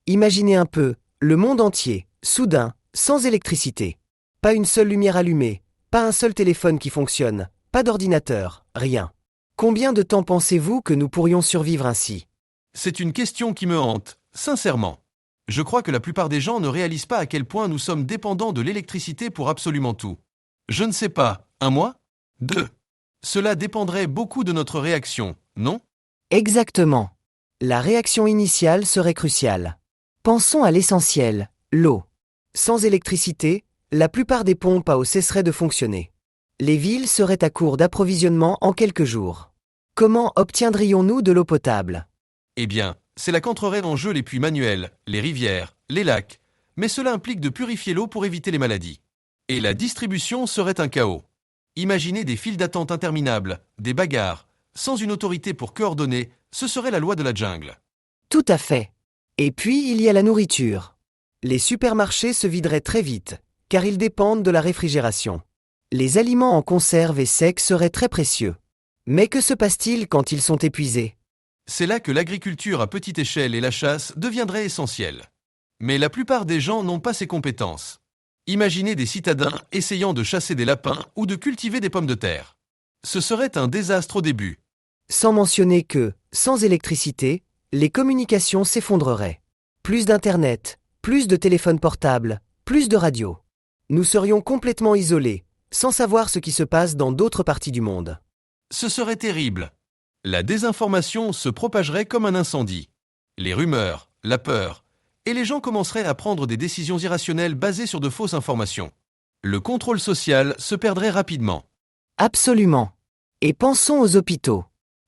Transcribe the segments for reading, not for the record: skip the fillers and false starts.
Imaginez un peu, le monde entier, soudain, sans électricité. Pas une seule lumière allumée, pas un seul téléphone qui fonctionne, pas d'ordinateur, rien. Combien de temps pensez-vous que nous pourrions survivre ainsi? C'est une question qui me hante, sincèrement. Je crois que la plupart des gens ne réalisent pas à quel point nous sommes dépendants de l'électricité pour absolument tout. Je ne sais pas, un mois? 2. Cela dépendrait beaucoup de notre réaction, non? Exactement. La réaction initiale serait cruciale. Pensons à l'essentiel, l'eau. Sans électricité, la plupart des pompes à eau cesseraient de fonctionner. Les villes seraient à court d'approvisionnement en quelques jours. Comment obtiendrions-nous de l'eau potable? Eh bien, cela qu'entrerait en jeu les puits manuels, les rivières, les lacs, mais cela implique de purifier l'eau pour éviter les maladies. Et la distribution serait un chaos. Imaginez des files d'attente interminables, des bagarres, sans une autorité pour coordonner, ce serait la loi de la jungle. Tout à fait. Et puis, il y a la nourriture. Les supermarchés se videraient très vite, car ils dépendent de la réfrigération. Les aliments en conserve et secs seraient très précieux. Mais que se passe-t-il quand ils sont épuisés? C'est là que l'agriculture à petite échelle et la chasse deviendraient essentielles. Mais la plupart des gens n'ont pas ces compétences. Imaginez des citadins essayant de chasser des lapins ou de cultiver des pommes de terre. Ce serait un désastre au début. Sans mentionner que, sans électricité, les communications s'effondreraient. Plus d'Internet, plus de téléphones portables, plus de radios. Nous serions complètement isolés, sans savoir ce qui se passe dans d'autres parties du monde. Ce serait terrible. La désinformation se propagerait comme un incendie. Les rumeurs, la peur, et les gens commenceraient à prendre des décisions irrationnelles basées sur de fausses informations. Le contrôle social se perdrait rapidement. Absolument. Et pensons aux hôpitaux.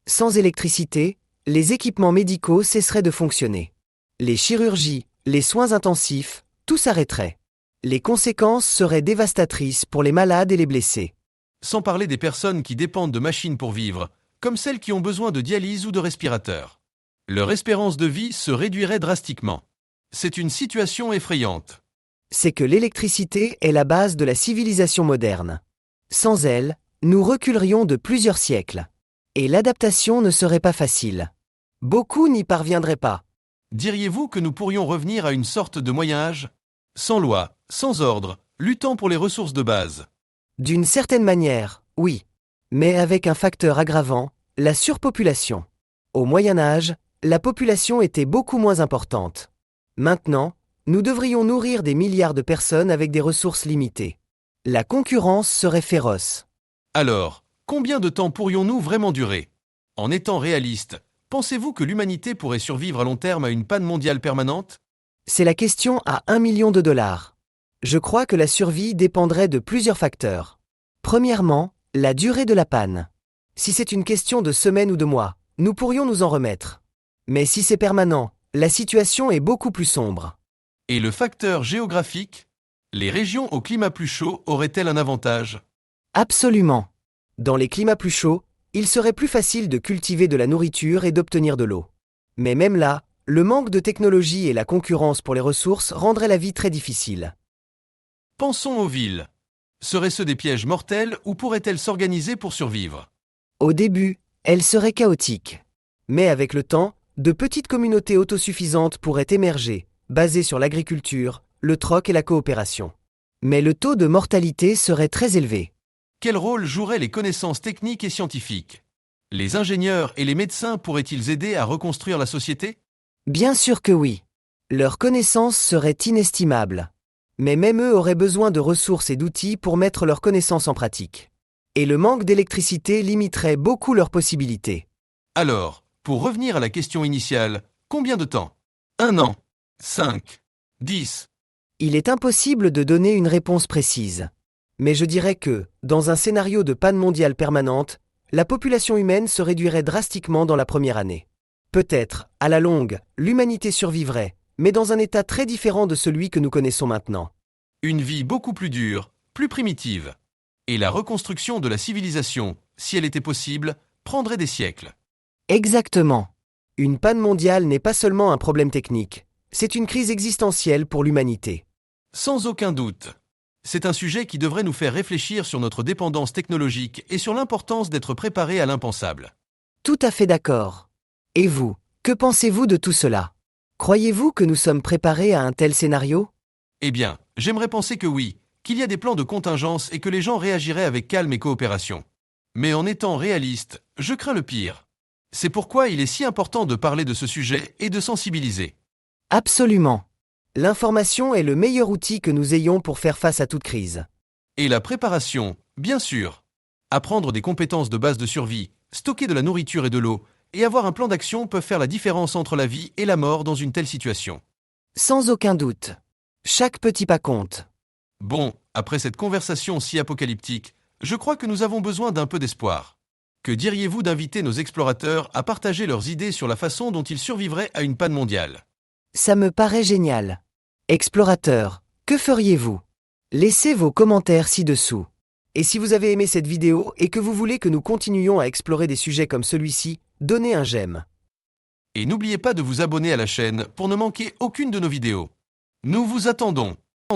Sans électricité, les équipements médicaux cesseraient de fonctionner. Les chirurgies, les soins intensifs, tout s'arrêterait. Les conséquences seraient dévastatrices pour les malades et les blessés. Sans parler des personnes qui dépendent de machines pour vivre, comme celles qui ont besoin de dialyse ou de respirateurs. Leur espérance de vie se réduirait drastiquement. C'est une situation effrayante. C'est que l'électricité est la base de la civilisation moderne. Sans elle, nous reculerions de plusieurs siècles. Et l'adaptation ne serait pas facile. Beaucoup n'y parviendraient pas. Diriez-vous que nous pourrions revenir à une sorte de Moyen-Âge? Sans loi, sans ordre, luttant pour les ressources de base. D'une certaine manière, oui. Mais avec un facteur aggravant, la surpopulation. Au Moyen Âge, la population était beaucoup moins importante. Maintenant, nous devrions nourrir des milliards de personnes avec des ressources limitées. La concurrence serait féroce. Alors, combien de temps pourrions-nous vraiment durer? En étant réaliste, pensez-vous que l'humanité pourrait survivre à long terme à une panne mondiale permanente? C'est la question à 1 million de dollars. Je crois que la survie dépendrait de plusieurs facteurs. Premièrement, la durée de la panne. Si c'est une question de semaines ou de mois, nous pourrions nous en remettre. Mais si c'est permanent, la situation est beaucoup plus sombre. Et le facteur géographique? Les régions au climat plus chaud auraient-elles un avantage? Absolument. Dans les climats plus chauds, il serait plus facile de cultiver de la nourriture et d'obtenir de l'eau. Mais même là, le manque de technologie et la concurrence pour les ressources rendraient la vie très difficile. Pensons aux villes. Seraient-ce des pièges mortels ou pourraient-elles s'organiser pour survivre? Au début, elles seraient chaotiques. Mais avec le temps, de petites communautés autosuffisantes pourraient émerger, basées sur l'agriculture, le troc et la coopération. Mais le taux de mortalité serait très élevé. Quel rôle joueraient les connaissances techniques et scientifiques? Les ingénieurs et les médecins pourraient-ils aider à reconstruire la société? Bien sûr que oui. Leurs connaissances seraient inestimables. Mais même eux auraient besoin de ressources et d'outils pour mettre leurs connaissances en pratique. Et le manque d'électricité limiterait beaucoup leurs possibilités. Alors, pour revenir à la question initiale, combien de temps? 1 an? 5? 10? Il est impossible de donner une réponse précise. Mais je dirais que, dans un scénario de panne mondiale permanente, la population humaine se réduirait drastiquement dans la première année. Peut-être, à la longue, l'humanité survivrait, mais dans un état très différent de celui que nous connaissons maintenant. Une vie beaucoup plus dure, plus primitive. Et la reconstruction de la civilisation, si elle était possible, prendrait des siècles. Exactement. Une panne mondiale n'est pas seulement un problème technique, c'est une crise existentielle pour l'humanité. Sans aucun doute. C'est un sujet qui devrait nous faire réfléchir sur notre dépendance technologique et sur l'importance d'être préparé à l'impensable. Tout à fait d'accord. Et vous, que pensez-vous de tout cela? Croyez-vous que nous sommes préparés à un tel scénario? Eh bien, j'aimerais penser que oui, qu'il y a des plans de contingence et que les gens réagiraient avec calme et coopération. Mais en étant réaliste, je crains le pire. C'est pourquoi il est si important de parler de ce sujet et de sensibiliser. Absolument. L'information est le meilleur outil que nous ayons pour faire face à toute crise. Et la préparation, bien sûr. Apprendre des compétences de base de survie, stocker de la nourriture et de l'eau, et avoir un plan d'action peuvent faire la différence entre la vie et la mort dans une telle situation. Sans aucun doute. Chaque petit pas compte. Bon, après cette conversation si apocalyptique, je crois que nous avons besoin d'un peu d'espoir. Que diriez-vous d'inviter nos explorateurs à partager leurs idées sur la façon dont ils survivraient à une panne mondiale? Ça me paraît génial. Explorateurs, que feriez-vous? Laissez vos commentaires ci-dessous. Et si vous avez aimé cette vidéo et que vous voulez que nous continuions à explorer des sujets comme celui-ci, donnez un j'aime. Et n'oubliez pas de vous abonner à la chaîne pour ne manquer aucune de nos vidéos. Nous vous attendons.